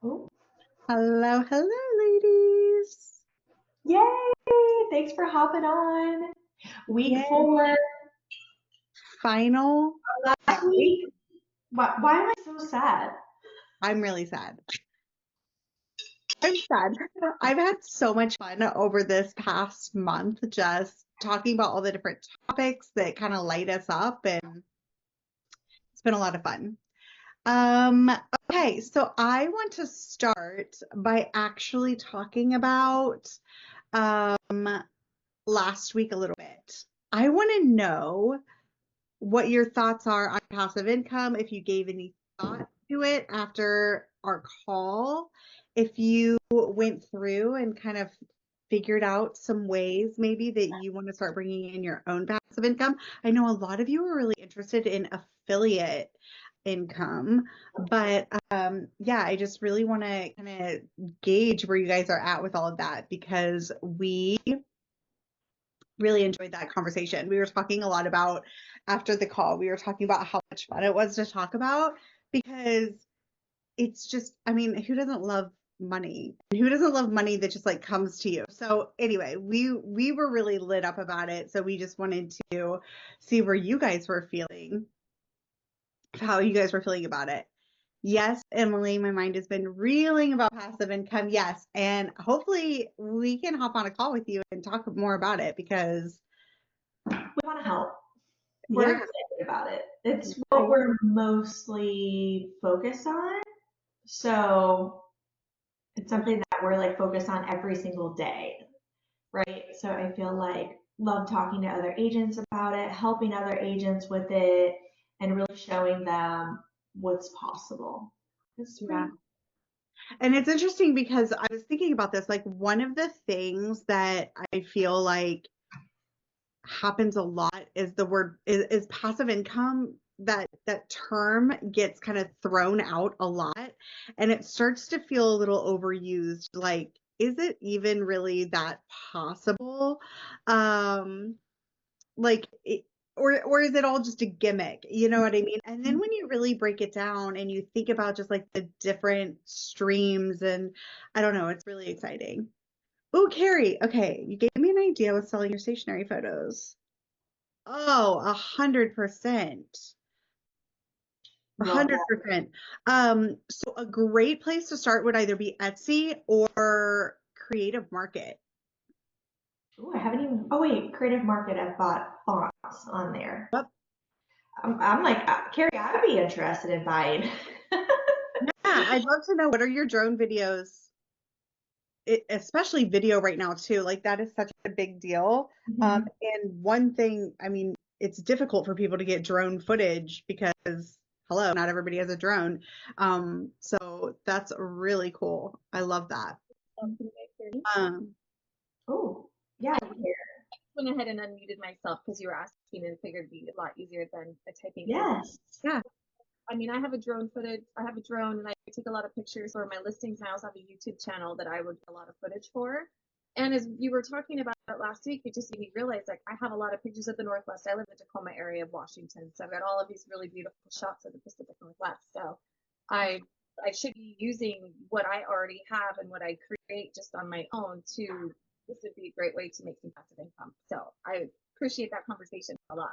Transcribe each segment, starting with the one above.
Oh, Hello, hello, ladies. yay! Thanks for hopping on. Week Yay. 4, Final last day. week. Why am I so sad? I'm really sad. I'm sad. I've had so much fun over this past month just talking about all the different topics that kind of light us up, and it's been a lot of fun. Um, okay, so I want to start by actually talking about um last week a little bit. I want to know what your thoughts are on passive income, if you gave any thought to it after our call, if you went through and kind of figured out some ways maybe that you want to start bringing in your own passive income. I know a lot of you are really interested in affiliate income, but yeah, I just really want to kind of gauge where you guys are at with all of that because we really enjoyed that conversation. We were talking a lot about after the call, we were talking about how much fun it was to talk about because it's just, I mean, who doesn't love money? Who doesn't love money that just like comes to you? So anyway, we were really lit up about it. So we just wanted to see where you guys were feeling, how you guys were feeling about it. Yes, Emily, my mind has been reeling about passive income. Yes, and hopefully we can hop on a call with you and talk more about it because We want to help. We're yeah. excited about it. It's what Right. we're mostly focused on. So it's something that we're like focused on every single day, right? So I feel like love talking to other agents about it, helping other agents with it, and really showing them what's possible. It's Yeah. pretty. And it's interesting because I was thinking about this. Like, one of the things that I feel like happens a lot is the word is passive income. That term gets kind of thrown out a lot and it starts to feel a little overused. Like, is it even really that possible? Um, like it, or is it all just a gimmick? You know what I mean? And then when you really break it down and you think about just like the different streams and I don't know, it's really exciting. Oh, Carrie, okay, you gave me an idea with selling your stationery photos. Oh, 100%. A Love hundred that. percent. So a great place to start would either be Etsy or Creative Market. Ooh, I haven't even. Oh wait, Creative Market. I've bought fonts on there. Yep. I'm like Carrie. I would be interested in buying. Yeah, I'd love to know what are your drone videos especially video right now too. Like that is such a big deal. Mhm. And one thing, I mean, it's difficult for people to get drone footage because hello, not everybody has a drone. So that's really cool. I love that. Can you guys hear me? Um, Oh, yeah. I went ahead and unmuted myself because you were asking and figured it'd be a lot easier than typing in. Yes. yeah, I mean, I have a drone footage. I have a drone and I take a lot of pictures for my listings. And I also have a YouTube channel that I would get a lot of footage for. And as you were talking about it last week, it just made me realize like I have a lot of pictures of the Northwest. I live in the Tacoma area of Washington, so I've got all of these really beautiful shots of the Pacific Northwest. So I I should be using what I already have and what I create just on my own to this would be a great way to make some passive income. So I appreciate that conversation a lot.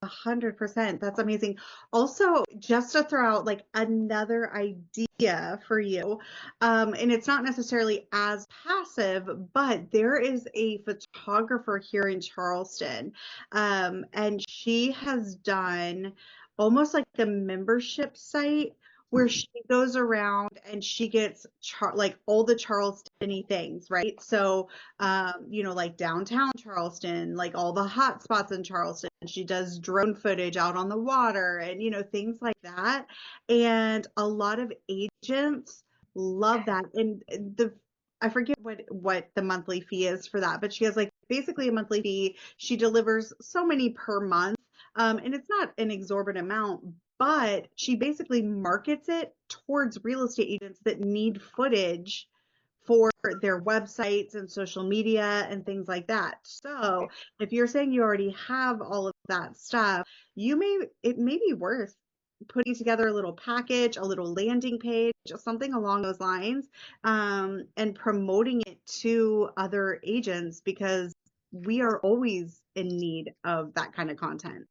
100%. That's amazing. Also, just to throw out like another idea for you, and it's not necessarily as passive, but there is a photographer here in Charleston, and she has done almost like the membership site where she goes around and she gets like all the Charleston things, right? So like downtown Charleston, like all the hot spots in Charleston. She does drone footage out on the water and, things like that. And a lot of agents love that. And I forget what the monthly fee is for that, but she has like basically a monthly fee. She delivers so many per month. And it's not an exorbitant amount, but she basically markets it towards real estate agents that need footage for their websites and social media and things like that. So if you're saying you already have all of that stuff, it may be worth putting together a little package, a little landing page, something along those lines, and promoting it to other agents because we are always in need of that kind of content.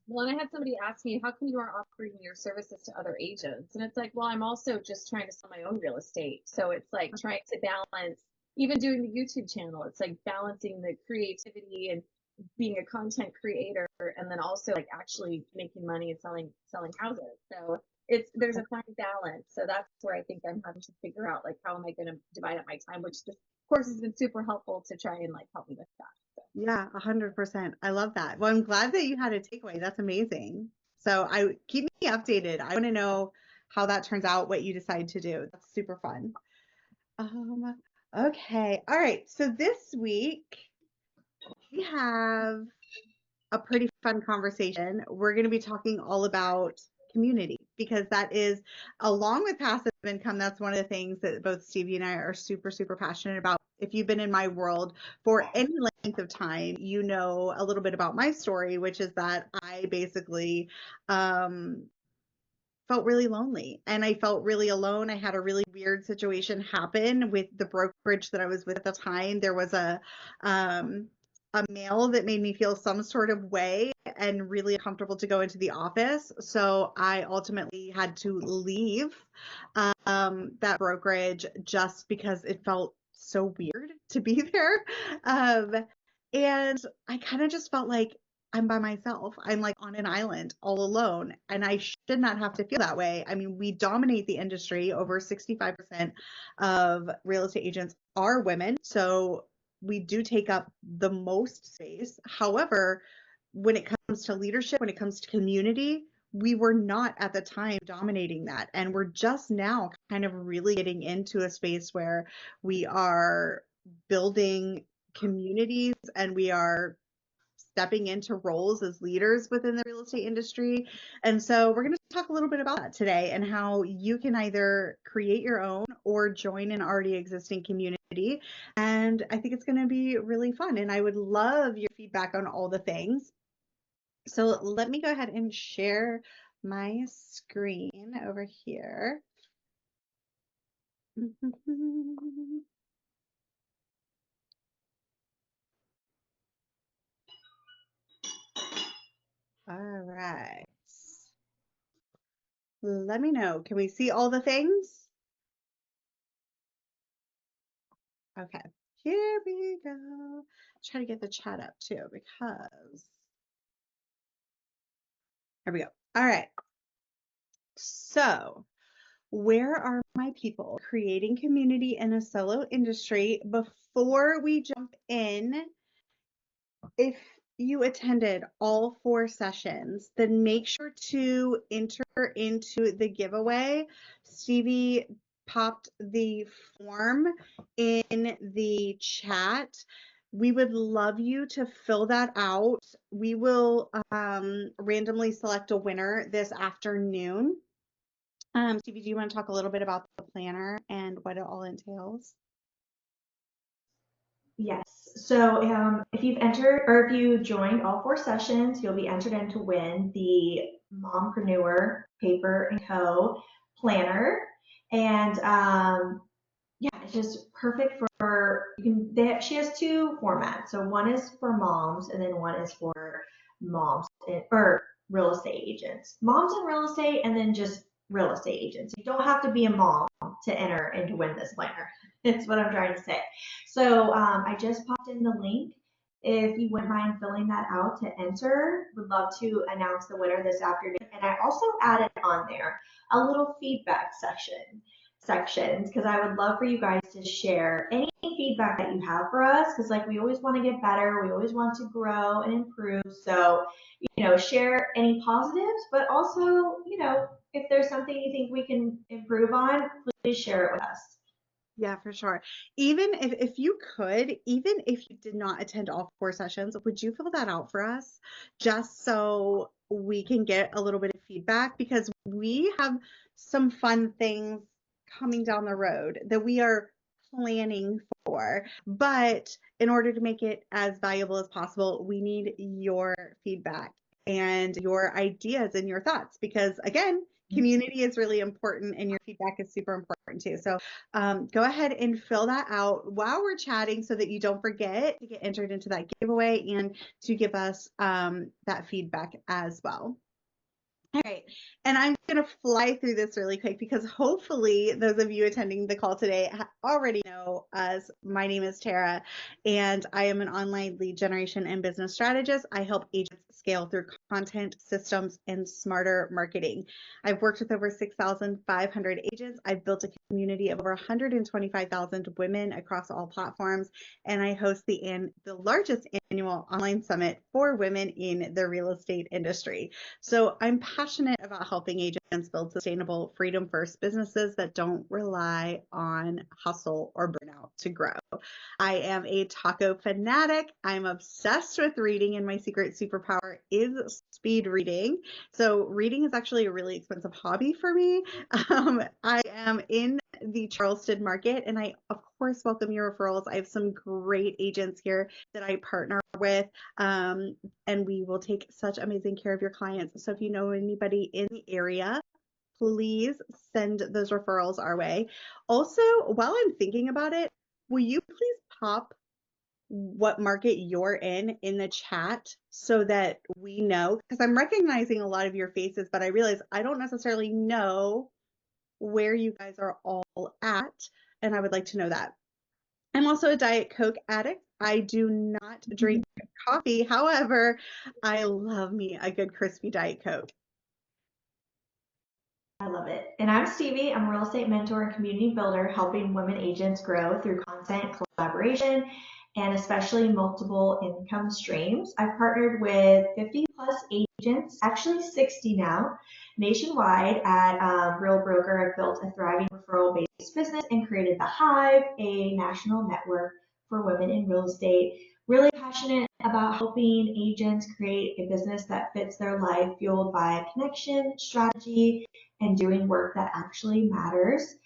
Well, and I had somebody ask me, how come you aren't offering your services to other agents? And it's like, well, I'm also just trying to sell my own real estate. So it's like trying to balance, even doing the YouTube channel, it's like balancing the creativity and being a content creator and then also like actually making money and selling houses. So there's a fine balance. So that's where I think I'm having to figure out like how am I going to divide up my time, which this course has been super helpful to try and like help me with that. So. Yeah, 100%. I love that. Well, I'm glad that you had a takeaway. That's amazing. So I keep me updated. I want to know how that turns out, what you decide to do. That's super fun. Okay. All right. So this week we have a pretty fun conversation. We're going to be talking all about community because that is, along with passive income, that's one of the things that both Stevie and I are super, super passionate about. If you've been in my world for any length of time, you know a little bit about my story, which is that I basically felt really lonely and I felt really alone. I had a really weird situation happen with the brokerage that I was with at the time. There was a male that made me feel some sort of way and really uncomfortable to go into the office. So I ultimately had to leave that brokerage just because it felt so weird to be there. Um, and I kind of just felt like I'm by myself. I'm like on an island all alone, and I should not have to feel that way. I mean, we dominate the industry. Over 65% of real estate agents are women. So we do take up the most space. However, when it comes to leadership, when it comes to community, we were not at the time dominating that. And we're just now kind of really getting into a space where we are building communities and we are stepping into roles as leaders within the real estate industry. And so we're going to talk a little bit about that today and how you can either create your own or join an already existing community. And I think it's going to be really fun. And I would love your feedback on all the things. So let me go ahead and share my screen over here. All right. Let me know. Can we see all the things? Okay, here we go. Try to get the chat up too because here we go. All right. So, where are my people creating community in a solo industry? Before we jump in, if you attended all 4 sessions, then make sure to enter into the giveaway. Stevie popped the form in the chat. We would love you to fill that out. We will randomly select a winner this afternoon. Stevie, do you want to talk a little bit about the planner and what it all entails? Yes. So if you've entered or if you joined all 4 sessions, you'll be entered in to win the Mompreneur Paper and Co. planner. And yeah, it's just perfect for she has 2 formats. So one is for moms and then one is for moms or real estate agents. Moms in real estate and then just real estate agents. You don't have to be a mom to enter and to win this planner. It's what I'm trying to say. So I just popped in the link. If you wouldn't mind filling that out to enter, would love to announce the winner this afternoon. And I also added on there a little feedback sections because I would love for you guys to share any feedback that you have for us because like we always want to get better, we always want to grow and improve. So, share any positives, but also, if there's something you think we can improve on, please share it with us. Yeah, for sure. Even if you could, even if you did not attend all 4 sessions, would you fill that out for us just so we can get a little bit of feedback? Because we have some fun things coming down the road that we are planning for. But in order to make it as valuable as possible, we need your feedback. and your ideas and your thoughts, because again, community is really important and your feedback is super important too. So go ahead and fill that out while we're chatting so that you don't forget to get entered into that giveaway and to give us that feedback as well. All right, and I'm going to fly through this really quick because hopefully those of you attending the call today already know us. My name is Tara, and I am an online lead generation and business strategist. I help agents scale through content, systems, and smarter marketing. I've worked with over 6,500 agents. I've built a community of over 125,000 women across all platforms, and I host the largest annual online summit for women in the real estate industry. So I'm passionate about helping agents build sustainable, freedom-first businesses that don't rely on hustle or burnout to grow. I am a taco fanatic. I'm obsessed with reading, and my secret superpower is speed reading. So reading is actually a really expensive hobby for me. I am in the Charleston market, and I, of course, welcome your referrals. I have some great agents here that I partner with, and we will take such amazing care of your clients. So if you know anybody in the area, please send those referrals our way. Also, while I'm thinking about it, will you please pop what market you're in the chat so that we know? Because I'm recognizing a lot of your faces, but I realize I don't necessarily know where you guys are all at, and I would like to know that. I'm also a Diet Coke addict. I do not drink coffee. However, I love me a good crispy Diet Coke. I love it. And I'm Stevie. I'm a real estate mentor and community builder, helping women agents grow through content, collaboration, and especially multiple income streams. I've partnered with 50 plus agents, actually 60 now, nationwide at Real Broker. I've built a thriving referral-based business and created The Hive, a national network for women in real estate. Really passionate about helping agents create a business that fits their life, fueled by connection, strategy, and doing work that actually matters.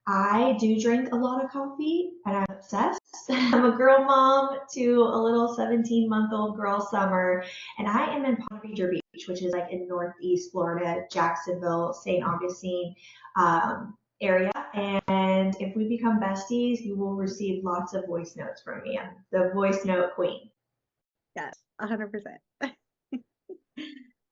I do drink a lot of coffee and I'm obsessed. I'm a girl mom to a little 17-month-old girl, Summer, and I am in Palm Beach, which is like in Northeast Florida, Jacksonville, St. Augustine area. And if we become besties, you will receive lots of voice notes from me. I'm the voice note queen. Yes, 100%.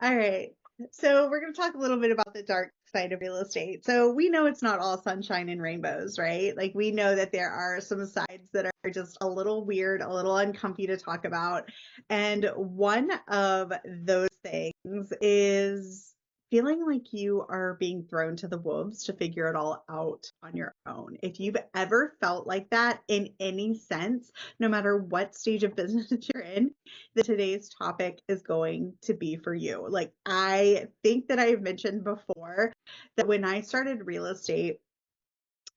All right. So we're going to talk a little bit about the dark side of real estate. So we know it's not all sunshine and rainbows, right? Like we know that there are some sides that are just a little weird, a little uncomfy to talk about. And one of those things is feeling like you are being thrown to the wolves to figure it all out on your own. If you've ever felt like that in any sense, no matter what stage of business you're in, that today's topic is going to be for you. Like I think that I've mentioned before that when I started real estate,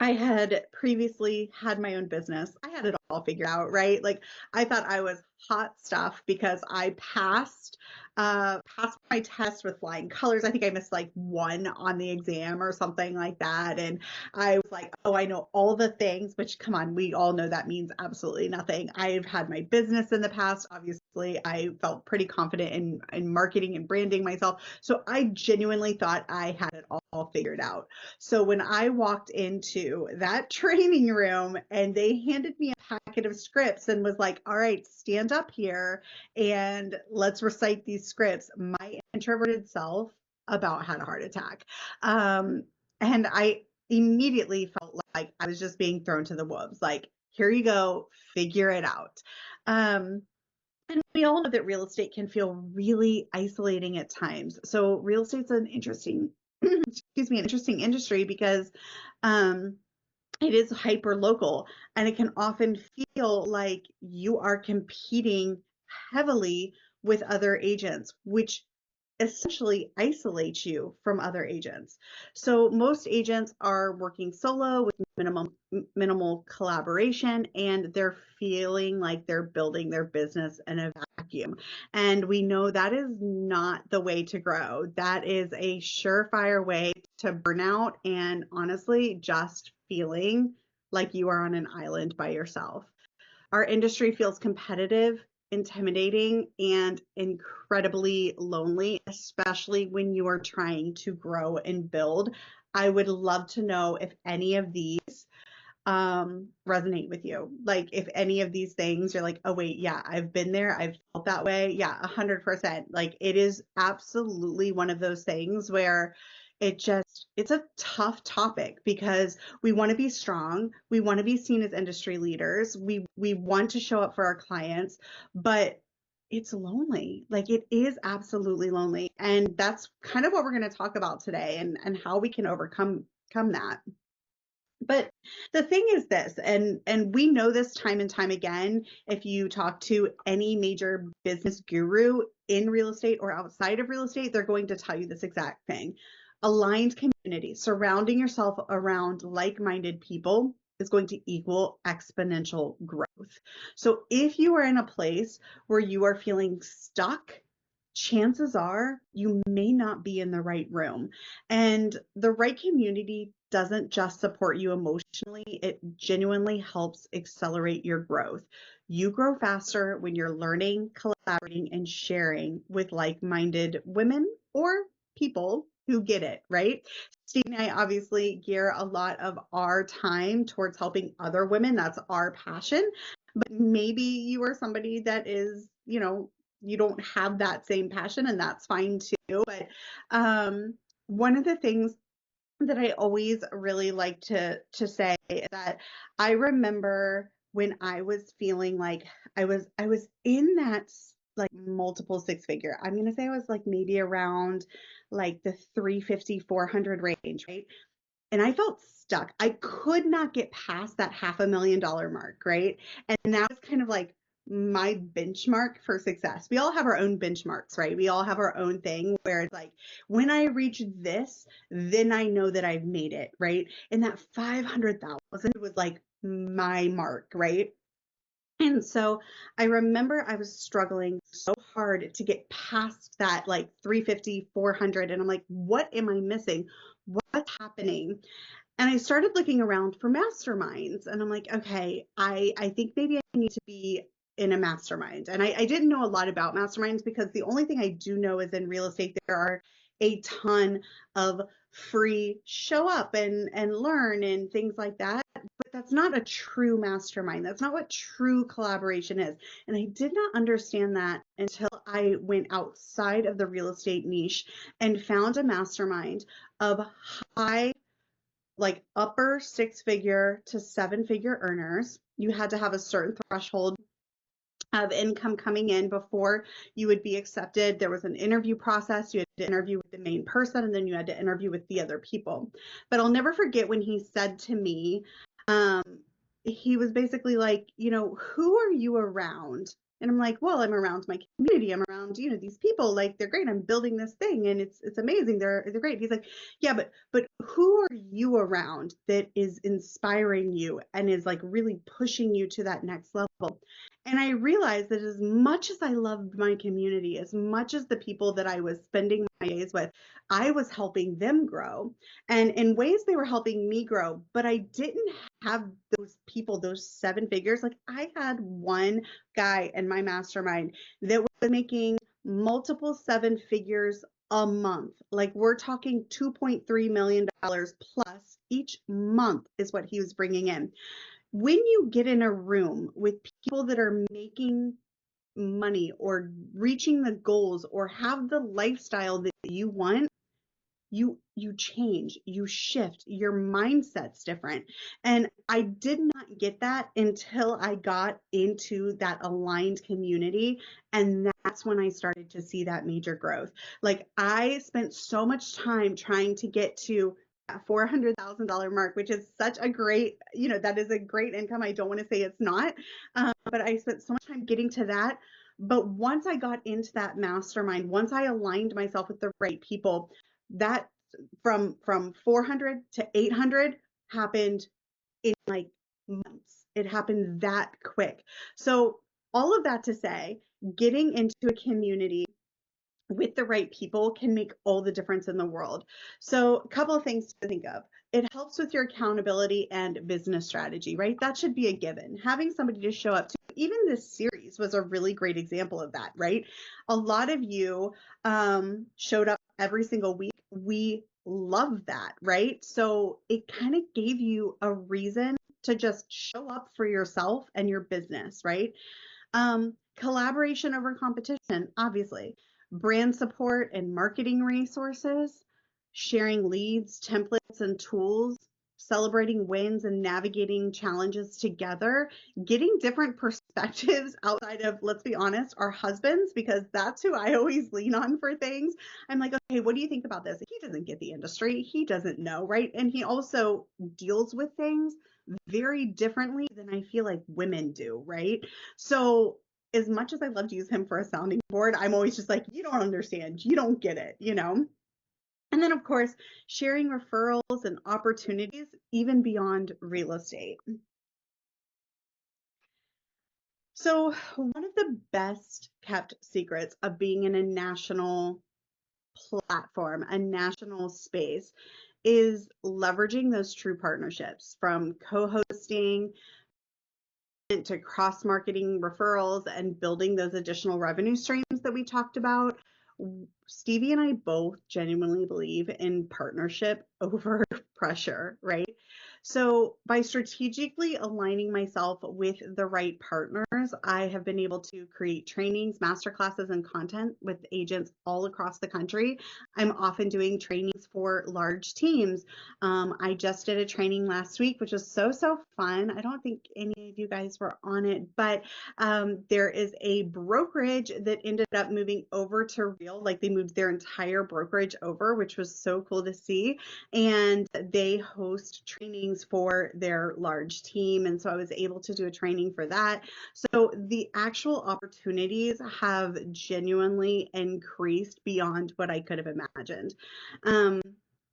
I had previously had my own business. I had it all figured out, right? Like I thought I was hot stuff because I passed my test with flying colors. I think I missed like one on the exam or something like that. And I was like, oh, I know all the things, which come on, we all know that means absolutely nothing. I've had my business in the past. Obviously, I felt pretty confident in marketing and branding myself. So I genuinely thought I had it all figured out. So when I walked into that training room and they handed me a packet of scripts and was like, all right, stand up here and let's recite these scripts, my introverted self about had a heart attack. And I immediately felt like I was just being thrown to the wolves. Like, here you go, figure it out. And we all know that real estate can feel really isolating at times. So real estate's an interesting interesting industry because it is hyper local and it can often feel like you are competing heavily with other agents, which essentially isolates you from other agents. So most agents are working solo with minimal collaboration, and they're feeling like they're building their business in a vacuum. And we know that is not the way to grow. That is a surefire way to burn out and honestly just feeling like you are on an island by yourself. Our industry feels competitive intimidating and incredibly lonely, especially when you are trying to grow and build. I would love to know if any of these resonate with you. Like if any of these things you're like, oh wait, yeah, I've been there, I've felt that way. Yeah, 100%. Like it is absolutely one of those things where it's a tough topic because we want to be strong, we want to be seen as industry leaders, we want to show up for our clients, but it's lonely. Like it is absolutely lonely. And that's kind of what we're going to talk about today, and how we can overcome that. But the thing is this, and we know this time and time again, if you talk to any major business guru in real estate or outside of real estate, they're going to tell you this exact thing. Aligned community, surrounding yourself around like-minded people is going to equal exponential growth. So if you are in a place where you are feeling stuck, chances are you may not be in the right room. And the right community doesn't just support you emotionally, it genuinely helps accelerate your growth. You grow faster when you're learning, collaborating, and sharing with like minded women or people who get it, right? Steve and I obviously gear a lot of our time towards helping other women. That's our passion. But maybe you are somebody that is, you don't have that same passion, and that's fine too. But one of the things that I always really like to say is that I remember when I was feeling like I was in that like multiple six figure. I'm gonna say I was like maybe around like the 350, 400 range, right? And I felt stuck. I could not get past that $500,000 mark, right? And that was kind of like my benchmark for success. We all have our own benchmarks, right? We all have our own thing where it's like, when I reach this, then I know that I've made it, right? And that 500,000 was like my mark, right? And so I remember I was struggling so hard to get past that like 350, 400. And I'm like, what am I missing? What's happening? And I started looking around for masterminds, and I'm like, okay, I think maybe I need to be in a mastermind. And I didn't know a lot about masterminds because the only thing I do know is in real estate, there are a ton of free show up and learn and things like that. But that's not a true mastermind. That's not what true collaboration is. And I did not understand that until I went outside of the real estate niche and found a mastermind of high, like upper six figure to seven figure earners. You had to have a certain threshold of income coming in before you would be accepted. There was an interview process. You had to interview with the main person, and then you had to interview with the other people. But I'll never forget when he said to me, um, he was basically like, who are you around? And I'm like, well, I'm around my community. I'm around, these people. Like, they're great. I'm building this thing, and it's amazing. They're great. He's like, yeah, but who are you around that is inspiring you and is like really pushing you to that next level? And I realized that as much as I loved my community, as much as the people that I was spending my days with, I was helping them grow. And in ways they were helping me grow, but I didn't have those people, those seven figures. Like I had one guy in my mastermind that was making multiple seven figures a month. Like we're talking $2.3 million plus each month is what he was bringing in. When you get in a room with people that are making money or reaching the goals or have the lifestyle that you want, you change, you shift, your mindset's different. And I did not get that until I got into that aligned community, and that's when I started to see that major growth. Like I spent so much time trying to get to that $400,000 mark, which is such a great, that is a great income. I don't want to say it's not, but I spent so much time getting to that. But once I got into that mastermind, once I aligned myself with the right people, that from 400 to 800 happened in like months. It happened that quick. So all of that to say, getting into a community with the right people can make all the difference in the world. So a couple of things to think of. It helps with your accountability and business strategy, right? That should be a given. Having somebody to show up to, even this series, series was a really great example of that, right? A lot of you showed up every single week. We love that, right? So it kind of gave you a reason to just show up for yourself and your business, right? Collaboration over competition, obviously. Brand support and marketing resources, sharing leads, templates, and tools, celebrating wins and navigating challenges together, getting different perspectives outside of, let's be honest, our husbands, because that's who I always lean on for things. I'm like, okay, what do you think about this? He doesn't get the industry, he doesn't know, right? And he also deals with things very differently than I feel like women do, right? So as much as I love to use him for a sounding board, I'm always just like, you don't understand, you don't get it, you know? And then, of course, sharing referrals and opportunities, even beyond real estate. So, one of the best kept secrets of being in a national platform, a national space, is leveraging those true partnerships, from co hosting to cross marketing referrals and building those additional revenue streams that we talked about. Stevie and I both genuinely believe in partnership over pressure, right? So by strategically aligning myself with the right partners, I have been able to create trainings, masterclasses, and content with agents all across the country. I'm often doing trainings for large teams. I just did a training last week, which was so fun. I don't think any of you guys were on it, but there is a brokerage that ended up moving over to Real, like they moved their entire brokerage over, which was so cool to see. And they host trainings for their large team. And so I was able to do a training for that. So the actual opportunities have genuinely increased beyond what I could have imagined.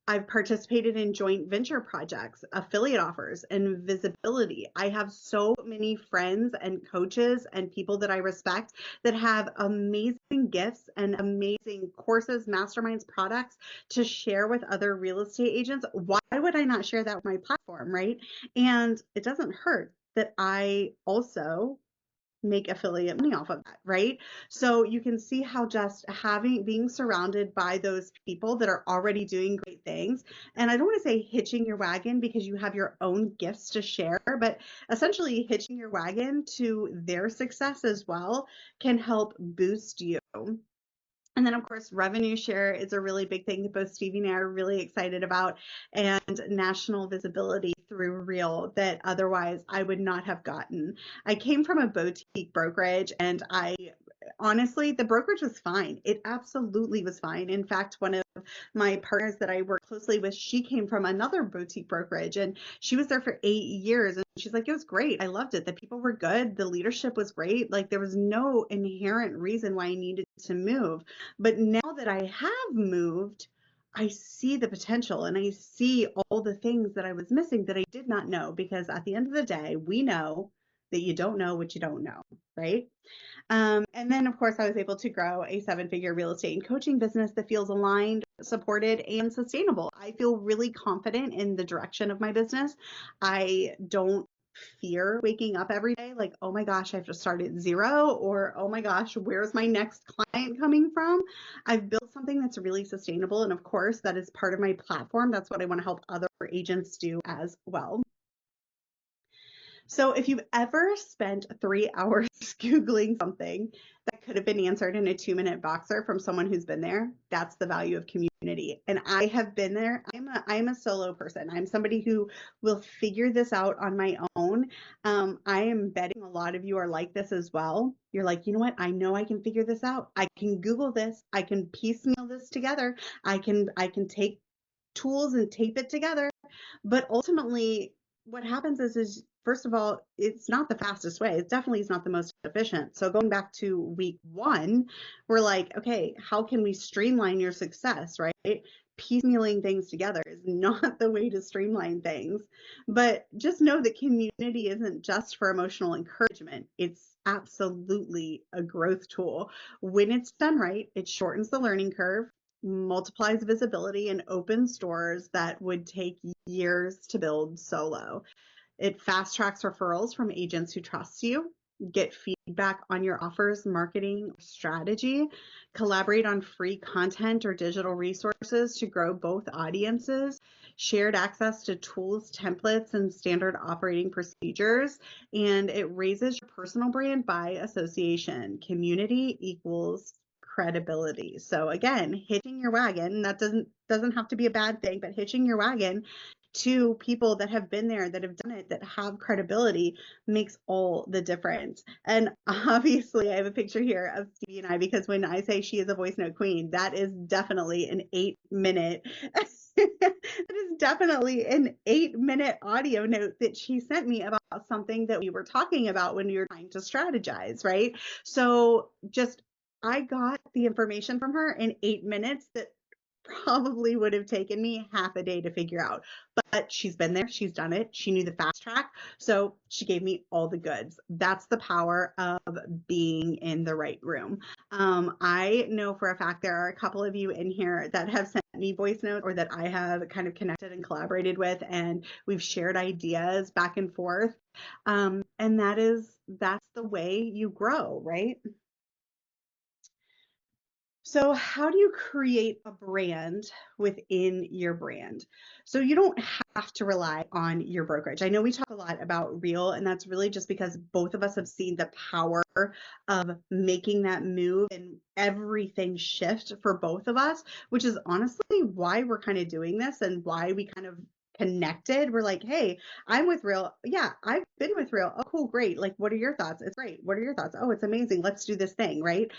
I've participated in joint venture projects, affiliate offers, and visibility. I have so many friends and coaches and people that I respect that have amazing gifts and amazing courses, masterminds, products to share with other real estate agents. Why would I not share that with my platform, right? And it doesn't hurt that I also make affiliate money off of that, right? So you can see how just being surrounded by those people that are already doing great things, and I don't want to say hitching your wagon because you have your own gifts to share, but essentially hitching your wagon to their success as well can help boost you. And then, of course, revenue share is a really big thing that both Stevie and I are really excited about, and national visibility through Real that otherwise I would not have gotten. I came from a boutique brokerage, and honestly, the brokerage was fine. It absolutely was fine. In fact, one of my partners that I work closely with, she came from another boutique brokerage, and she was there for 8 years. And she's like, it was great. I loved it. The people were good. The leadership was great. Like, there was no inherent reason why I needed to move. But now that I have moved, I see the potential and I see all the things that I was missing that I did not know, because at the end of the day, we know that you don't know what you don't know, right? And then, of course, I was able to grow a 7-figure real estate and coaching business that feels aligned, supported, and sustainable. I feel really confident in the direction of my business. I don't fear waking up every day like, oh my gosh, I have to start at zero, or oh my gosh, where's my next client coming from? I've built something that's really sustainable. And of course, that is part of my platform. That's what I want to help other agents do as well. So if you've ever spent 3 hours Googling something that could have been answered in a 2-minute boxer from someone who's been there, that's the value of community. And I have been there. I'm a solo person. I'm somebody who will figure this out on my own. I am betting a lot of you are like this as well. You're like, you know what? I know I can figure this out. I can Google this. I can piecemeal this together. I can take tools and tape it together. But ultimately, what happens is first of all, it's not the fastest way. It definitely is not the most efficient. So going back to week 1, we're like, okay, how can we streamline your success, right? Piecemealing things together is not the way to streamline things. But just know that community isn't just for emotional encouragement. It's absolutely a growth tool. When it's done right, it shortens the learning curve, multiplies visibility, and opens doors that would take years to build solo. It fast tracks referrals from agents who trust you. get feedback on your offers, marketing, strategy, collaborate on free content or digital resources to grow both audiences, shared access to tools, templates, and standard operating procedures, and it raises your personal brand by association. Community equals credibility. So again, hitching your wagon, that doesn't have to be a bad thing, but hitching your wagon to people that have been there, that have done it, that have credibility makes all the difference. And obviously, I have a picture here of Stevie and I, because when I say she is a voice note queen, that is definitely an 8-minute. That is definitely an 8-minute audio note that she sent me about something that we were talking about when we were trying to strategize, right? So I got the information from her in 8 minutes that probably would have taken me half a day to figure out. But she's been there, she's done it, she knew the fast track, so she gave me all the goods. That's the power of being in the right room. I know for a fact there are a couple of you in here that have sent me voice notes, or that I have kind of connected and collaborated with, and we've shared ideas back and forth. And that's the way you grow, right? So how do you create a brand within your brand? So you don't have to rely on your brokerage. I know we talk a lot about Reel, and that's really just because both of us have seen the power of making that move and everything shift for both of us, which is honestly why we're kind of doing this and why we kind of connected. We're like, hey, I'm with Reel. Yeah, I've been with Reel. Oh, cool, great. Like, what are your thoughts? It's great. What are your thoughts? Oh, it's amazing. Let's do this thing, right?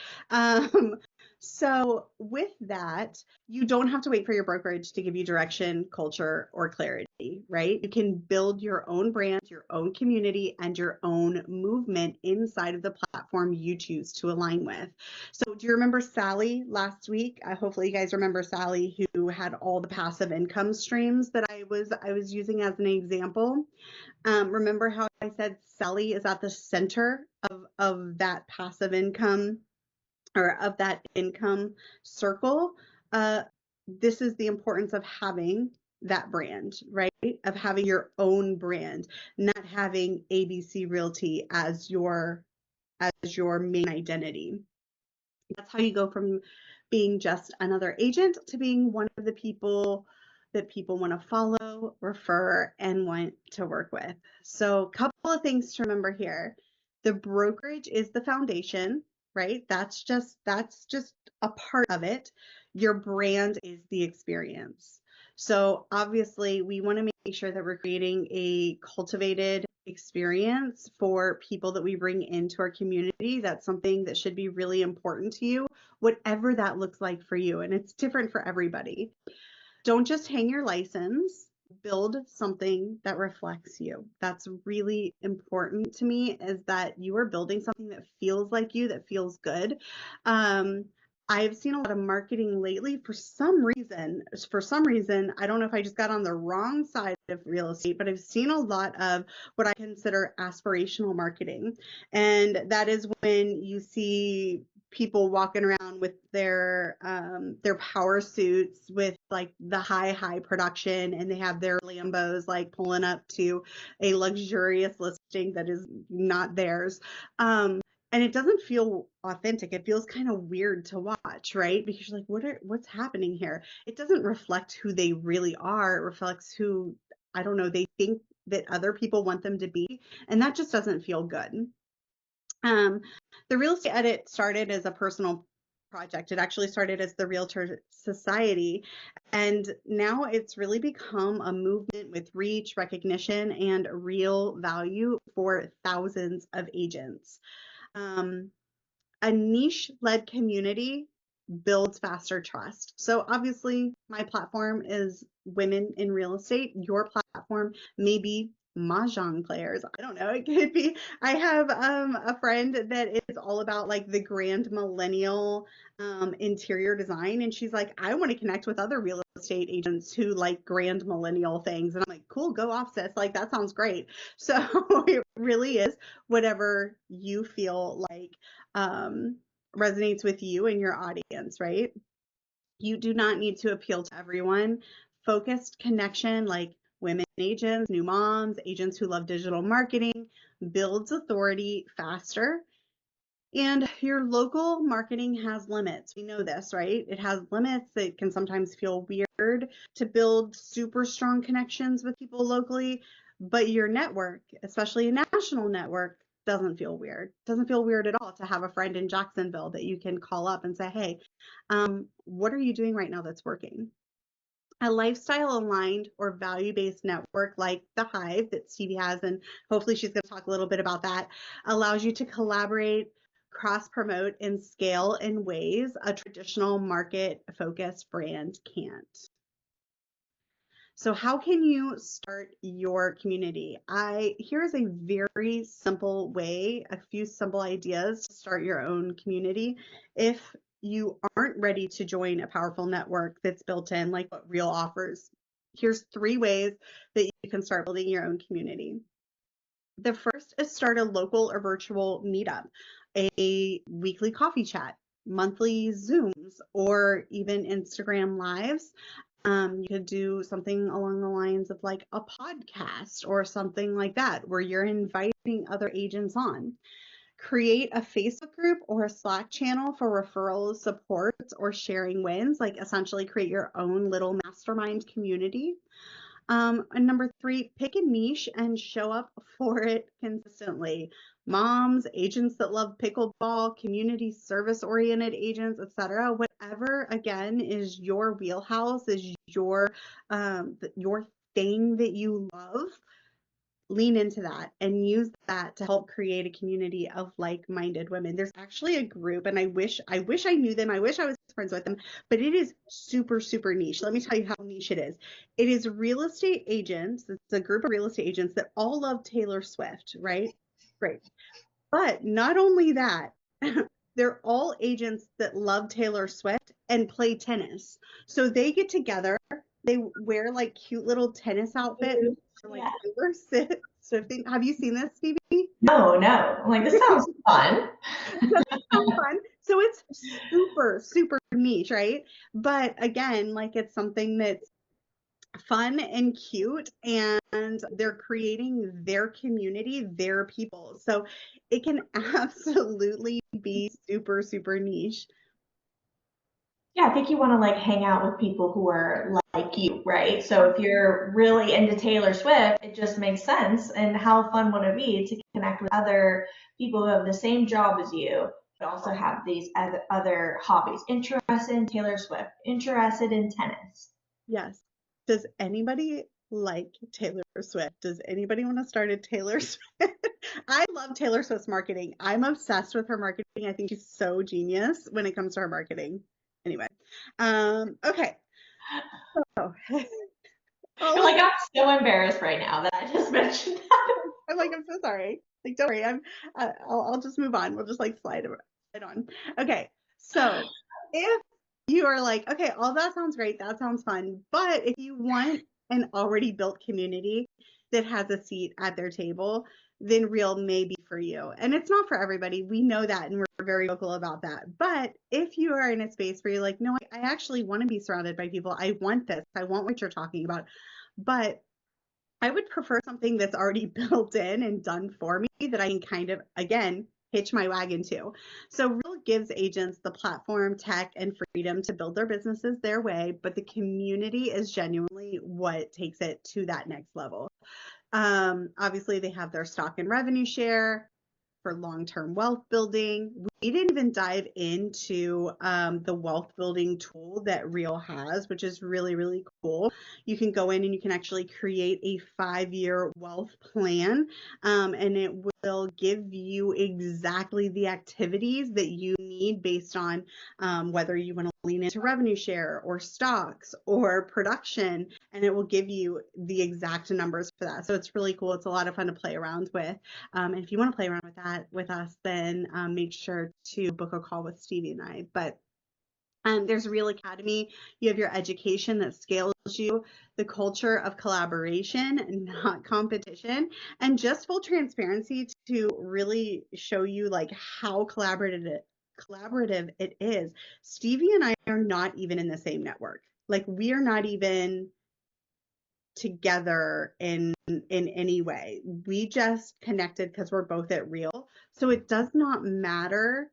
So with that, you don't have to wait for your brokerage to give you direction, culture, or clarity, right? You can build your own brand, your own community, and your own movement inside of the platform you choose to align with. So do you remember Sally last week? Hopefully you guys remember Sally, who had all the passive income streams that I was using as an example. Remember how I said Sally is at the center of that passive income, or of that income circle? This is the importance of having that brand, right? Of having your own brand, not having ABC Realty as your main identity. That's how you go from being just another agent to being one of the people that people want to follow, refer, and want to work with. So a couple of things to remember here. The brokerage is the foundation, right? That's just a part of it. Your brand is the experience. So obviously we want to make sure that we're creating a cultivated experience for people that we bring into our community. That's something that should be really important to you, whatever that looks like for you. And it's different for everybody. Don't just hang your license. Build something that reflects you. That's really important to me, is that you are building something that feels like you, that feels good. I've seen a lot of marketing lately for some reason, I don't know if I just got on the wrong side of real estate, but I've seen a lot of what I consider aspirational marketing. And that is when you see people walking around with their power suits with like the high production, and they have their Lambos like pulling up to a luxurious listing that is not theirs. And it doesn't feel authentic. It feels kind of weird to watch, right? Because you're like, what's happening here? It doesn't reflect who they really are. It reflects who, I don't know, they think that other people want them to be. And that just doesn't feel good. The Real Estate Edit started as a personal project. It actually started as the Realtor Society, and now it's really become a movement with reach, recognition, and real value for thousands of agents. A niche-led community builds faster trust. So obviously my platform is women in real estate. Your platform may be mahjong players. I don't know. It could be. I have a friend that is all about like the grand millennial interior design, and she's like, I want to connect with other real estate agents who like grand millennial things. And I'm like, cool, go off, sis. Like that sounds great. So it really is whatever you feel like resonates with you and your audience, right? You do not need to appeal to everyone. Focused connection, like women agents, new moms, agents who love digital marketing, builds authority faster. And your local marketing has limits. We know this, right? It has limits. It can sometimes feel weird to build super strong connections with people locally, but your network, especially a national network, doesn't feel weird. Doesn't feel weird at all to have a friend in Jacksonville that you can call up and say, hey, what are you doing right now that's working? A lifestyle aligned or value based network like the Hive that Stevie has, and hopefully she's going to talk a little bit about that, allows you to collaborate, cross promote, and scale in ways a traditional market focused brand can't. So how can you start your community? Here's a very simple way, a few simple ideas to start your own community. If you aren't ready to join a powerful network that's built in, like what Real offers, here's 3 ways that you can start building your own community. The first is start a local or virtual meetup, a weekly coffee chat, monthly Zooms, or even Instagram lives. You could do something along the lines of like a podcast or something like that, where you're inviting other agents on. Create a Facebook group or a Slack channel for referrals, supports, or sharing wins, like essentially create your own little mastermind community. And number 3, pick a niche and show up for it consistently. Moms, agents that love pickleball, community service oriented agents, etc. Whatever, again, is your wheelhouse, is your thing that you love. Lean into that and use that to help create a community of like-minded women. There's actually a group, and I wish I knew them. I wish I was friends with them, but it is super, super niche. Let me tell you how niche it is. It is real estate agents. It's a group of real estate agents that all love Taylor Swift, right? Great. But not only that, they're all agents that love Taylor Swift and play tennis. So they get together, they wear like cute little tennis outfits, like Yeah. Taylor Swifting. Have you seen this, Stevie? No, no. I'm like, this sounds fun. That's so fun. So it's super, super niche, right? But again, like it's something that's fun and cute, and they're creating their community, their people. So it can absolutely be super, super niche. Yeah, I think you want to like hang out with people who are like you, right? So if you're really into Taylor Swift, it just makes sense. And how fun would it be to connect with other people who have the same job as you, but also have these other hobbies? Interested in Taylor Swift, interested in tennis. Yes. Does anybody like Taylor Swift? Does anybody want to start a Taylor Swift? I love Taylor Swift's marketing. I'm obsessed with her marketing. I think she's so genius when it comes to her marketing. Anyway, okay. So, Like I'm so embarrassed right now that I just mentioned that. I'm like, I'm so sorry. Like, don't worry. I'll just move on. We'll just like slide on. Okay. So if you are like, okay, all that sounds great. That sounds fun. But if you want an already built community that has a seat at their table, then Real may be for you. And it's not for everybody. We know that, and we're very vocal about that. But if you are in a space where you're like, no, I actually want to be surrounded by people. I want this. I want what you're talking about. But I would prefer something that's already built in and done for me that I can kind of, again, hitch my wagon to. So Real gives agents the platform, tech, and freedom to build their businesses their way, but the community is genuinely what takes it to that next level. Obviously, they have their stock and revenue share for long-term wealth building. We didn't even dive into the wealth building tool that Real has, which is really, really cool. You can go in and you can actually create a 5-year wealth plan, and it will give you exactly the activities that you need based on whether you want to lean into revenue share or stocks or production, and it will give you the exact numbers for that. So it's really cool. It's a lot of fun to play around with. And if you want to play around with that with us, then make sure to book a call with Stevie and I. But there's Real Academy. You have your education that scales you, the culture of collaboration, not competition, and just full transparency to really show you like how collaborative it is. Stevie and I are not even in the same network. Like we are not even together in any way. We just connected because we're both at Real. So it does not matter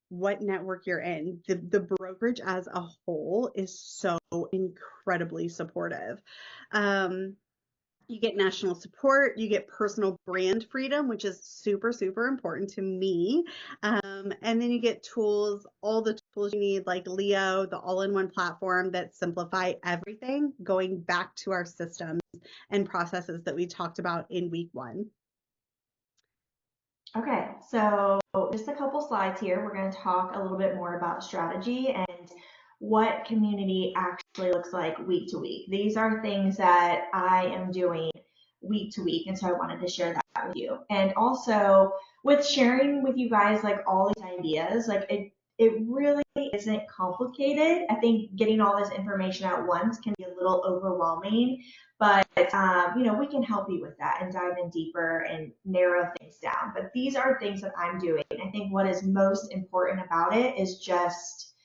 what network you're in. The brokerage as a whole is so incredibly supportive. You get national support, you get personal brand freedom, which is super, super important to me. And then you get tools, all the tools you need, like Leo, the all-in-one platform that simplify everything, going back to our systems and processes that we talked about in week 1. Okay, so just a couple slides here. We're going to talk a little bit more about strategy and what community actually looks like week to week. These are things that I am doing week to week, and so I wanted to share that with you. And also with sharing with you guys like all these ideas, like it really isn't complicated. I think getting all this information at once can be a little overwhelming, but we can help you with that and dive in deeper and narrow things down. But these are things that I'm doing. I think what is most important about it is just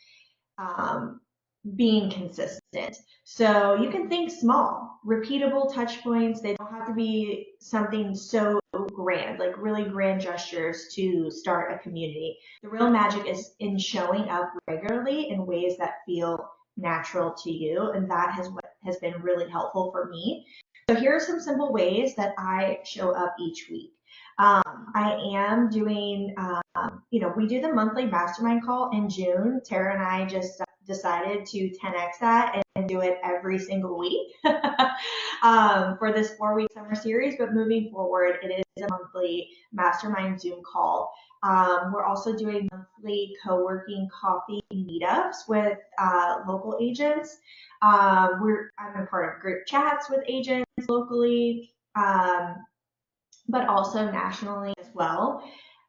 being consistent. So you can think small, repeatable touch points. They don't have to be something so grand, like really grand gestures to start a community. The real magic is in showing up regularly in ways that feel natural to you. And that has been really helpful for me. So here are some simple ways that I show up each week. I am doing, we do the monthly mastermind call in June. Tara and I just decided to 10x that and do it every single week for this 4-week summer series. But moving forward, it is a monthly mastermind Zoom call. We're also doing monthly co-working coffee meetups with local agents. I'm a part of group chats with agents locally, but also nationally as well.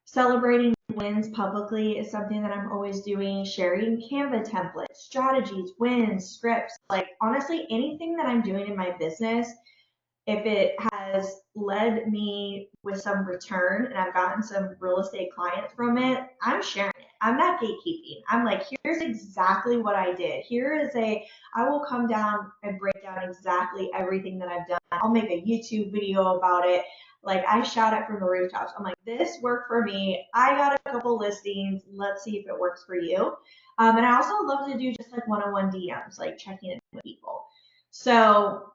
Celebrating wins publicly is something that I'm always doing. Sharing Canva templates, strategies, wins, scripts, like honestly, anything that I'm doing in my business, if it has led me with some return and I've gotten some real estate clients from it, I'm sharing it. I'm not gatekeeping. I'm like, here's exactly what I did. I will come down and break down exactly everything that I've done. I'll make a YouTube video about it. Like I shout it from the rooftops. I'm like, this worked for me. I got a couple listings. Let's see if it works for you. And I also love to do just like one-on-one DMs, like checking in with people. So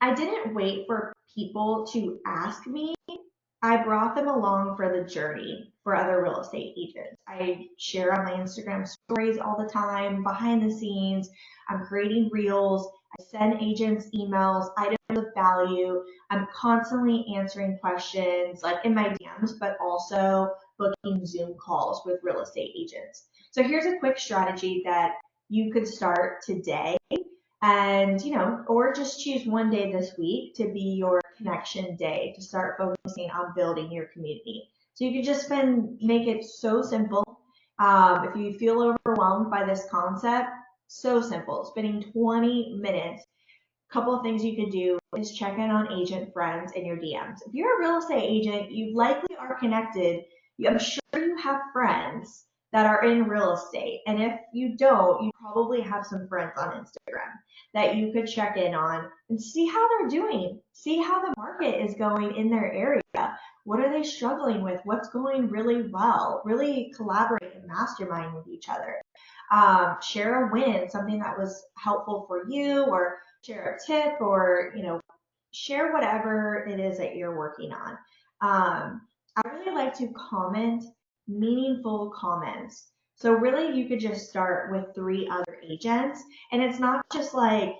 I didn't wait for people to ask me. I brought them along for the journey for other real estate agents. I share on my Instagram stories all the time, behind the scenes. I'm creating reels. I send agents emails, items of value. I'm constantly answering questions like in my DMs, but also booking Zoom calls with real estate agents. So here's a quick strategy that you could start today and or just choose one day this week to be your connection day to start focusing on building your community. So you can just make it so simple. If you feel overwhelmed by this concept, so simple. Spending 20 minutes. A couple of things you could do is check in on agent friends in your DMs. If you're a real estate agent, you likely are connected. I'm sure you have friends that are in real estate. And if you don't, you probably have some friends on Instagram that you could check in on and see how they're doing. See how the market is going in their area. What are they struggling with? What's going really well? Really collaborate and mastermind with each other. Share a win, something that was helpful for you, or share a tip, or share whatever it is that you're working on. I really like to comment meaningful comments. So really you could just start with 3 other agents, and it's not just like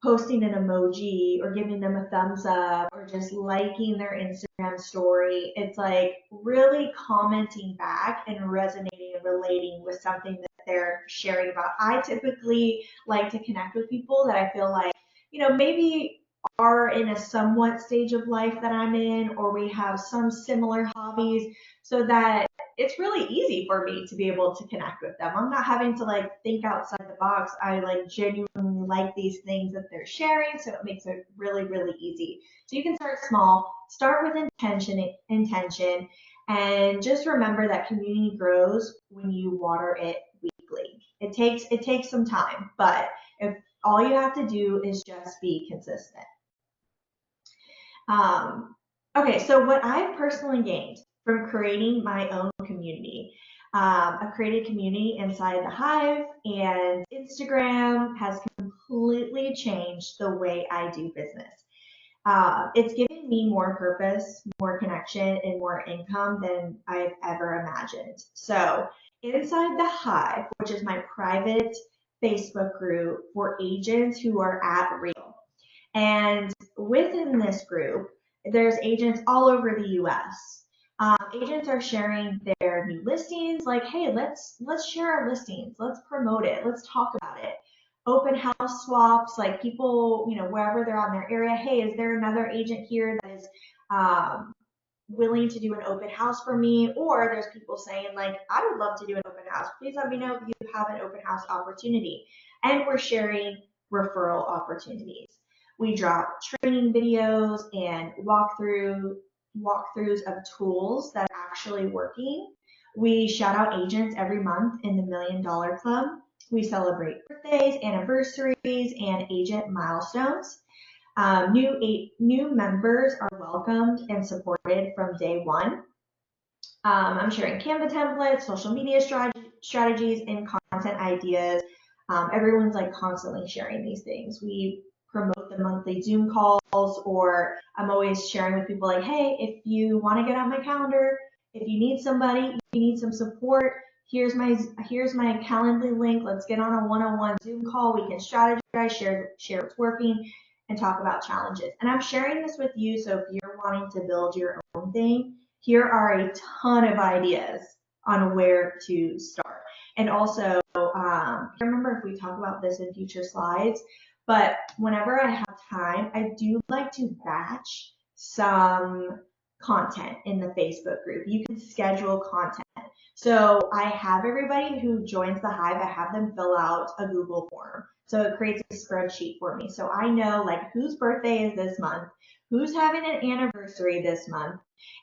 posting an emoji or giving them a thumbs up or just liking their Instagram story. It's like really commenting back and resonating and relating with something that they're sharing about. I typically like to connect with people that I feel like, maybe are in a somewhat stage of life that I'm in, or we have some similar hobbies, so that it's really easy for me to be able to connect with them. I'm not having to like think outside the box. I like genuinely like these things that they're sharing, so it makes it really, really easy. So you can start small, start with intention, and just remember that community grows when you water it weekly. It takes some time, but if All you have to do is just be consistent. Okay, so what I've personally gained from creating my own community, I've created a community inside the Hive, and Instagram has completely changed the way I do business. It's given me more purpose, more connection, and more income than I've ever imagined. So, inside the Hive, which is my private Facebook group for agents who are at real. And within this group, there's agents all over the US. Agents are sharing their new listings, like, hey, let's share our listings, let's promote it, let's talk about it. Open house swaps, like people, wherever they're on their area, hey, is there another agent here that is willing to do an open house for me? Or there's people saying, like, I would love to do an open house. Please let me know if you have an open house opportunity. And we're sharing referral opportunities. We drop training videos and walkthroughs of tools that are actually working. We shout out agents every month in the $1 Million Club. We celebrate birthdays, anniversaries, and agent milestones. New members are welcomed and supported from day one. I'm sharing Canva templates, social media strategies, and content ideas. Everyone's like constantly sharing these things. We promote the monthly Zoom calls, or I'm always sharing with people like, hey, if you want to get on my calendar, if you need somebody, if you need some support, here's my Calendly link. Let's get on a one-on-one Zoom call. We can strategize, share what's working, and talk about challenges. And I'm sharing this with you, so if you're wanting to build your own thing, here are a ton of ideas on where to start. And also, I can't remember if we talk about this in future slides, but whenever I have time, I do like to batch some content in the Facebook group. You can schedule content. So I have everybody who joins the Hive, I have them fill out a Google form. So it creates a spreadsheet for me. So I know like whose birthday is this month, who's having an anniversary this month,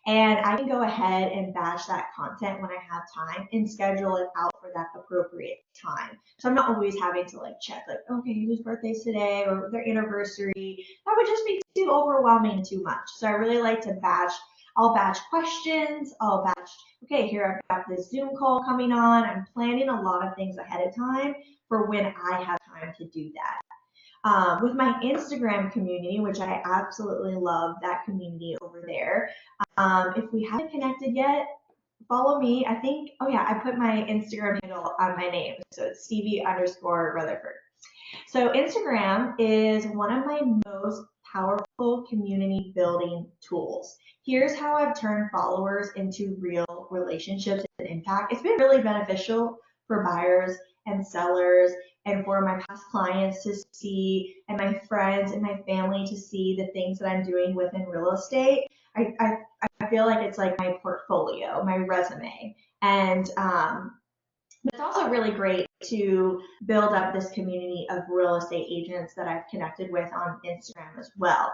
and I can go ahead and batch that content when I have time and schedule it out for that appropriate time. So I'm not always having to like check like, okay, whose birthday's today or their anniversary. That would just be too overwhelming and too much. So I really like to batch. I'll batch questions. I'll batch, okay, here I've got this Zoom call coming on. I'm planning a lot of things ahead of time for when I have time to do that. With my Instagram community, which I absolutely love that community over there. If we haven't connected yet, follow me. I think, oh yeah, I put my Instagram handle on my name. So it's Stevie_Rutherford. So Instagram is one of my most powerful community building tools. Here's how I've turned followers into real relationships and impact. It's been really beneficial for buyers and sellers, and for my past clients to see, and my friends and my family to see the things that I'm doing within real estate. I feel like it's like my portfolio, my resume. And it's also really great to build up this community of real estate agents that I've connected with on Instagram as well.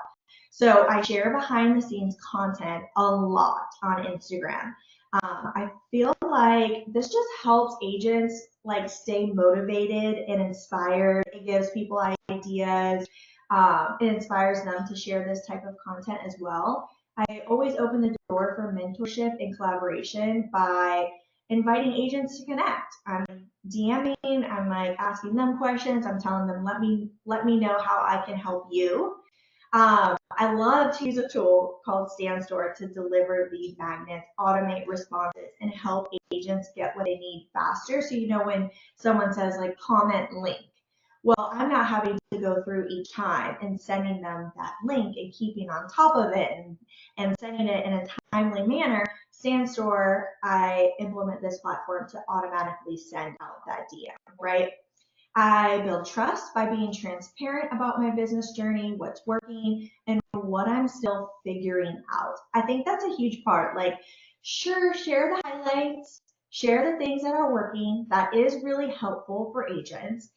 So I share behind the scenes content a lot on Instagram. I feel like this just helps agents like stay motivated and inspired. It gives people ideas. It inspires them to share this type of content as well. I always open the door for mentorship and collaboration by inviting agents to connect. I'm DMing, I'm like asking them questions, I'm telling them, let me know how I can help you. I love to use a tool called StandStore to deliver lead magnets, automate responses, and help agents get what they need faster. So when someone says like comment link, well, I'm not having to go through each time and sending them that link and keeping on top of it and sending it in a timely manner. StandStore, I implement this platform to automatically send out that DM, right? I build trust by being transparent about my business journey, what's working, and what I'm still figuring out. I think that's a huge part. Like, sure, share the highlights, share the things that are working. That is really helpful for agents.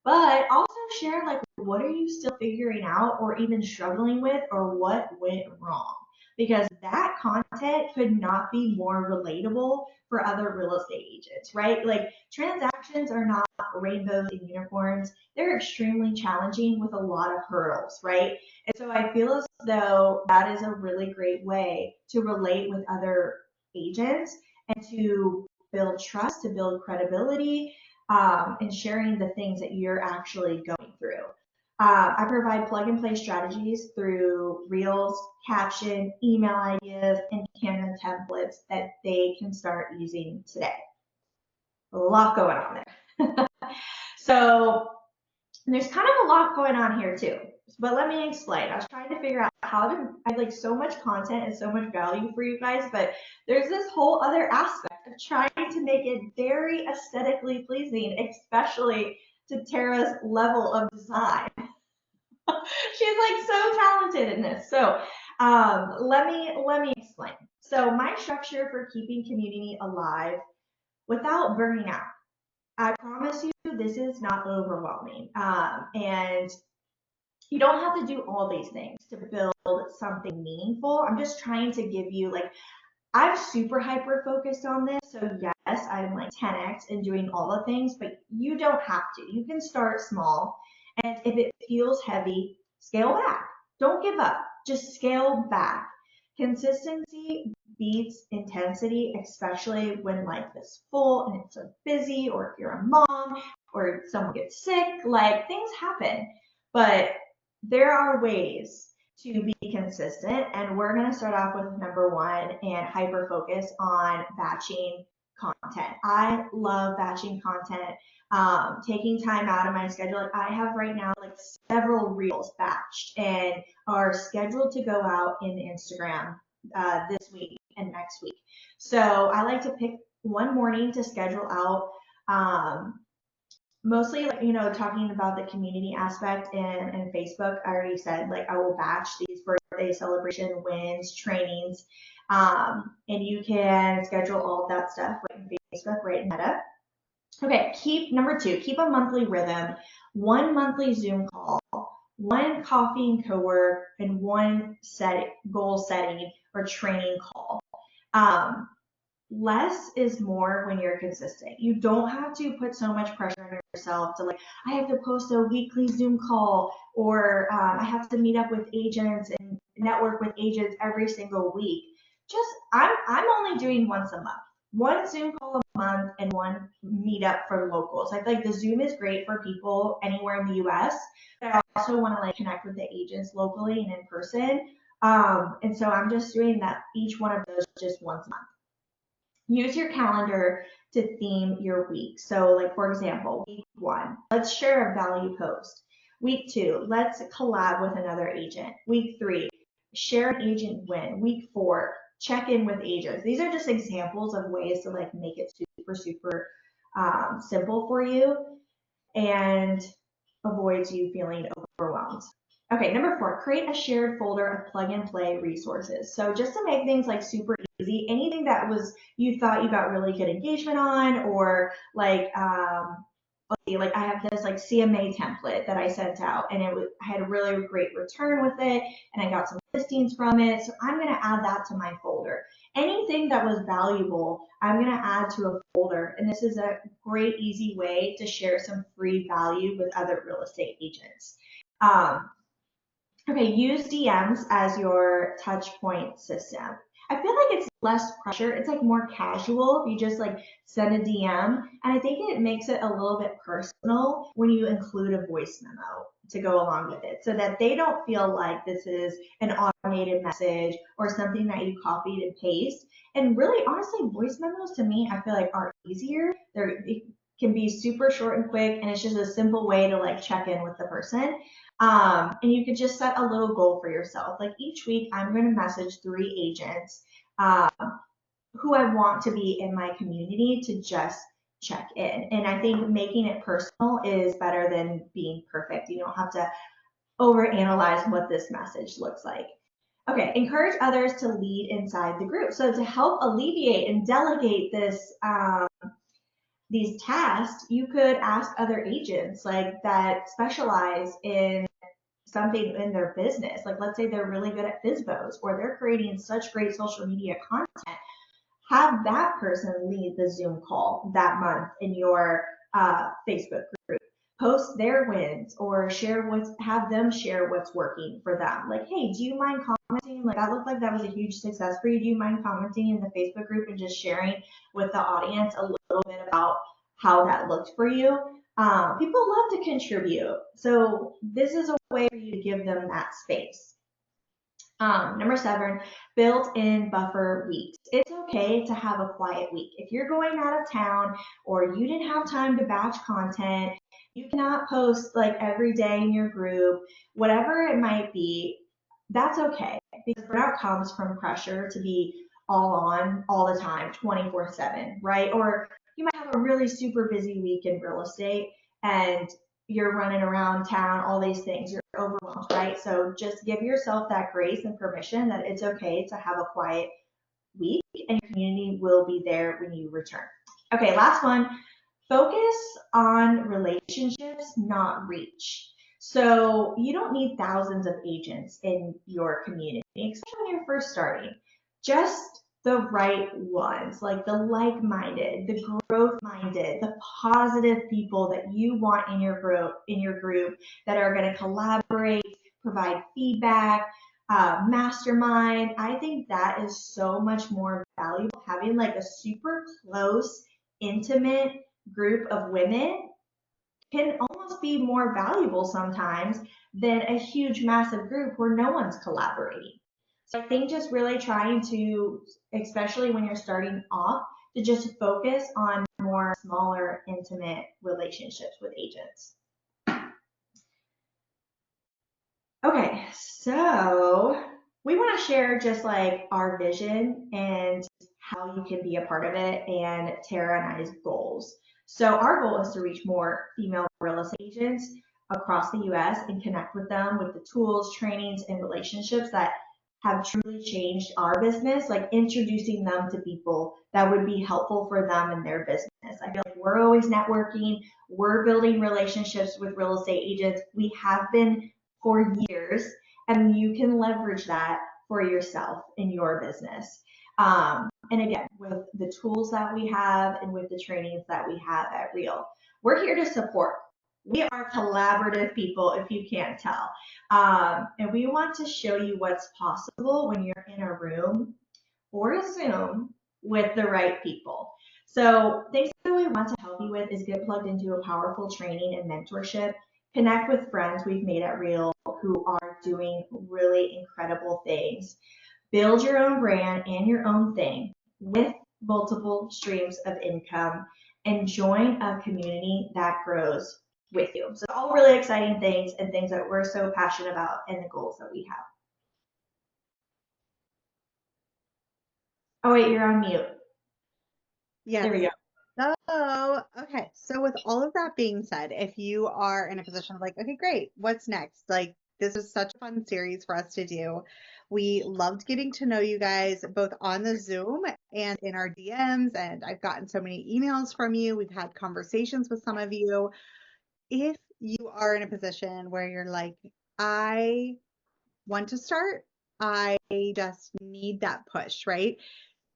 But also share, like, what are you still figuring out or even struggling with, or what went wrong? because that content could not be more relatable for other real estate agents, right? Like transactions are not rainbows and unicorns. They're extremely challenging with a lot of hurdles, right? And so I feel as though that is a really great way to relate with other agents and to build trust, to build credibility, and sharing the things that you're actually going through. I provide plug and play strategies through Reels, caption, email ideas, and Canva templates that they can start using today. A lot going on there. So there's kind of a lot going on here too. But let me explain. I was trying to figure out how to, I have like so much content and so much value for you guys, but there's this whole other aspect of trying to make it very aesthetically pleasing, especially to Tara's level of design. She's like so talented in this. So let me explain. So my structure for keeping community alive without burning out. I promise you, this is not overwhelming. And you don't have to do all these things to build something meaningful. I'm just trying to give you like, I'm super hyper focused on this. So yes, I'm like 10x and doing all the things, but you don't have to. You can start small. And if it feels heavy, scale back. Don't give up. Just scale back. Consistency beats intensity, especially when life is full and it's so busy, or if you're a mom or someone gets sick, like things happen. But there are ways to be consistent, and we're going to start off with number one and hyper focus on batching content. I love batching content, taking time out of my schedule. Like I have right now like several reels batched and are scheduled to go out in Instagram this week and next week. So I like to pick one morning to schedule out. Mostly, like, talking about the community aspect and Facebook, I already said, like, I will batch these birthday celebration wins, trainings, and you can schedule all of that stuff right in Facebook, right in Meta. Okay, number two, keep a monthly rhythm, one monthly Zoom call, one coffee and co-work, and one goal setting or training call. Less is more when you're consistent. You don't have to put so much pressure on yourself to like, I have to post a weekly Zoom call, or I have to meet up with agents and network with agents every single week. I'm only doing once a month. One Zoom call a month and one meetup for locals. I feel like the Zoom is great for people anywhere in the US, but I also want to like connect with the agents locally and in person. And so I'm just doing that, each one of those just once a month. Use your calendar to theme your week. So like, for example, week one, let's share a value post. Week two, let's collab with another agent. Week three, share an agent win. Week four, check in with agents. These are just examples of ways to like make it super simple for you and avoids you feeling overwhelmed. Okay, number four, create a shared folder of plug and play resources. So just to make things like super easy, anything that you thought you got really good engagement on, or like like I have this like CMA template that I sent out, and I had a really great return with it, and I got some listings from it. So I'm going to add that to my folder. Anything that was valuable, I'm going to add to a folder, and this is a great, easy way to share some free value with other real estate agents. Okay, use DMs as your touch point system. I feel like it's less pressure. It's like more casual if you just like send a DM. And I think it makes it a little bit personal when you include a voice memo to go along with it, so that they don't feel like this is an automated message or something that you copied and paste. And really, honestly, voice memos to me, I feel like are easier. It can be super short and quick, and it's just a simple way to like check in with the person. And you could just set a little goal for yourself. Like each week, I'm going to message 3 agents who I want to be in my community to just check in. And I think making it personal is better than being perfect. You don't have to overanalyze what this message looks like. Okay, encourage others to lead inside the group. So to help alleviate and delegate these tasks, you could ask other agents like that specialize in something in their business. Like let's say they're really good at FISBOs or they're creating such great social media content. Have that person lead the Zoom call that month in your Facebook group. Post their wins or have them share what's working for them. Like, hey, do you mind commenting? Like, that looked like that was a huge success for you. Do you mind commenting in the Facebook group and just sharing with the audience a little bit about how that looked for you? People love to contribute. So this is a way for you to give them that space. Number 7, built-in buffer weeks. It's okay to have a quiet week. If you're going out of town or you didn't have time to batch content, you cannot post like every day in your group, whatever it might be, that's okay. Because burnout comes from pressure to be all on all the time, 24/7, right? Or you might have a really super busy week in real estate and you're running around town, all these things, you're overwhelmed, right? So just give yourself that grace and permission that it's okay to have a quiet week and your community will be there when you return. Okay, last one, focus on relationships, not reach. So you don't need thousands of agents in your community, especially when you're first starting. Just the right ones, like the like-minded, the growth-minded, the positive people that you want in your group that are going to collaborate, provide feedback, mastermind. I think that is so much more valuable. Having like a super close, intimate group of women can almost be more valuable sometimes than a huge, massive group where no one's collaborating. So I think just really trying to, especially when you're starting off, to just focus on more smaller, intimate relationships with agents. Okay, so we want to share just like our vision and how you can be a part of it and Tara and I's goals. So our goal is to reach more female real estate agents across the US and connect with them with the tools, trainings, and relationships that have truly changed our business, like introducing them to people that would be helpful for them and their business. I feel like we're always networking, we're building relationships with real estate agents. We have been for years, and you can leverage that for yourself in your business. And again, with the tools that we have and with the trainings that we have at Real, we're here to support. We are collaborative people, if you can't tell. And we want to show you what's possible when you're in a room or a Zoom with the right people. So things that we want to help you with is get plugged into a powerful training and mentorship, connect with friends we've made at Real who are doing really incredible things, build your own brand and your own thing with multiple streams of income, and join a community that grows with you. So all really exciting things and things that we're so passionate about and the goals that we have. Oh wait, you're on mute. Yes. There we go. So, okay. So with all of that being said, if you are in a position of like, okay, great, what's next? Like, this is such a fun series for us to do. We loved getting to know you guys both on the Zoom and in our DMs, and I've gotten so many emails from you. We've had conversations with some of you. If you are in a position where you're like, I want to start, I just need that push, right?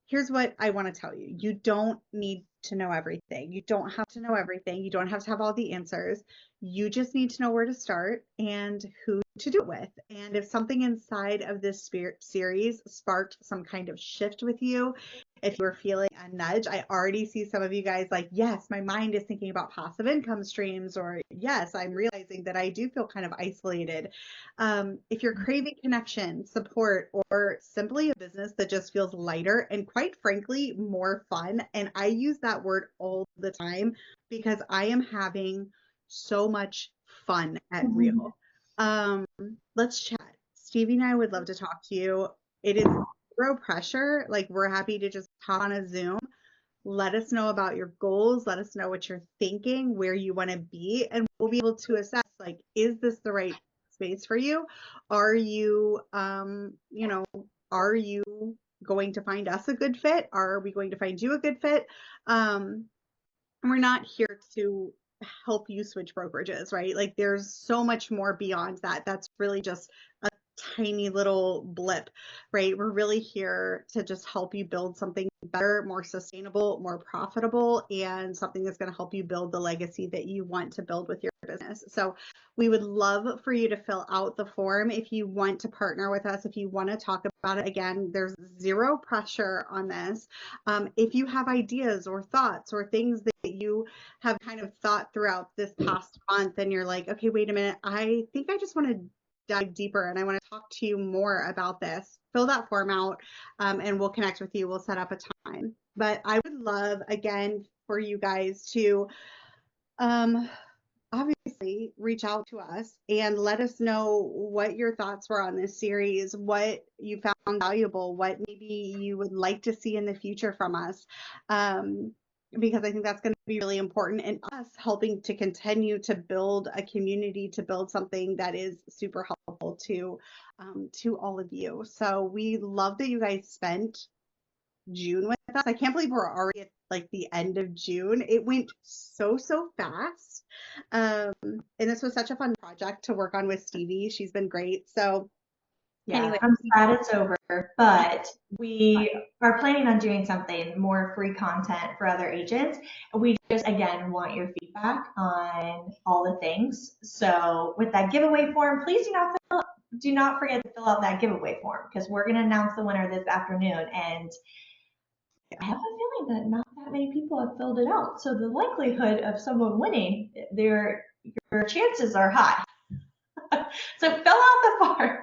Here's what I want to tell you. You don't need to know everything. You don't have to know everything. You don't have to have all the answers. You just need to know where to start and who to do it with. And if something inside of this series sparked some kind of shift with you, if you're feeling a nudge, I already see some of you guys like, yes, my mind is thinking about passive income streams, or yes, I'm realizing that I do feel kind of isolated. If you're craving connection, support, or simply a business that just feels lighter and quite frankly, more fun. And I use that word all the time because I am having so much fun at Real. Let's chat. Stevie and I would love to talk to you. It is zero pressure. Like, we're happy to just hop on a Zoom. Let us know about your goals. Let us know what you're thinking, where you want to be, and we'll be able to assess, like, is this the right space for you? Are you, are you going to find us a good fit? Are we going to find you a good fit? We're not here to help you switch brokerages, right? Like there's so much more beyond that. That's really just a tiny little blip, right? We're really here to just help you build something better, more sustainable, more profitable, and something that's going to help you build the legacy that you want to build with your business. So we would love for you to fill out the form if you want to partner with us, if you want to talk about it. Again, there's zero pressure on this. If you have ideas or thoughts or things that you have kind of thought throughout this past month and you're like, okay, wait a minute, I think I just want to dive deeper and I want to talk to you more about this, fill that form out, and we'll connect with you. We'll set up a time. But I would love, again, for you guys to obviously reach out to us and let us know what your thoughts were on this series, what you found valuable, what maybe you would like to see in the future from us. Because I think that's going to be really important in us helping to continue to build a community, to build something that is super helpful to all of you. So we love that you guys spent June with us. I can't believe we're already at like the end of June. It went so fast. And this was such a fun project to work on with Stevie. She's been great. So Yeah, anyway, I'm sad it's over, but we are planning on doing something more free content for other agents. We just, again, want your feedback on all the things. So with that giveaway form, please do not forget to fill out that giveaway form because we're going to announce the winner this afternoon. And I have a feeling that not that many people have filled it out. So the likelihood of someone winning, your chances are high. So fill out the form.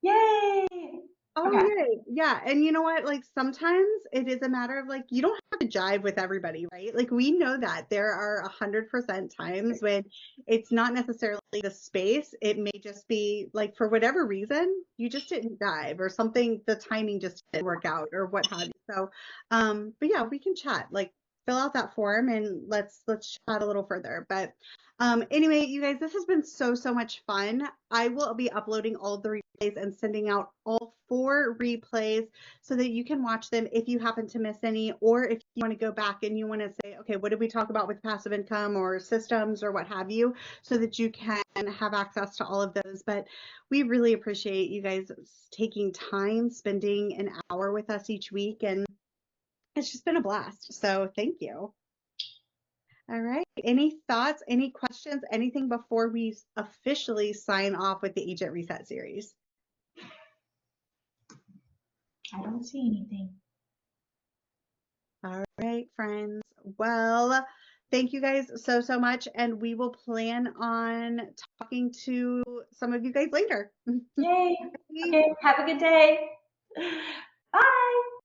Yay! oh Okay. yay. Yeah. And you know what? Like sometimes it is a matter of like you don't have to jive with everybody, right? Like we know that there are 100% times when it's not necessarily the space. It may just be like for whatever reason you just didn't jive or something, the timing just didn't work out or what have you. So but yeah, we can chat. Like fill out that form and let's chat a little further. But anyway, you guys, this has been so much fun. I will be uploading all of the replays and sending out all 4 replays so that you can watch them if you happen to miss any, or if you want to go back and you want to say, okay, what did we talk about with passive income or systems or what have you, so that you can have access to all of those. But we really appreciate you guys taking time, spending an hour with us each week, and it's just been a blast. So thank you. All right. Any thoughts, any questions, anything before we officially sign off with the Agent Reset series? I don't see anything. All right, friends. Well, thank you guys so much. And we will plan on talking to some of you guys later. Yay! Okay, have a good day. Bye!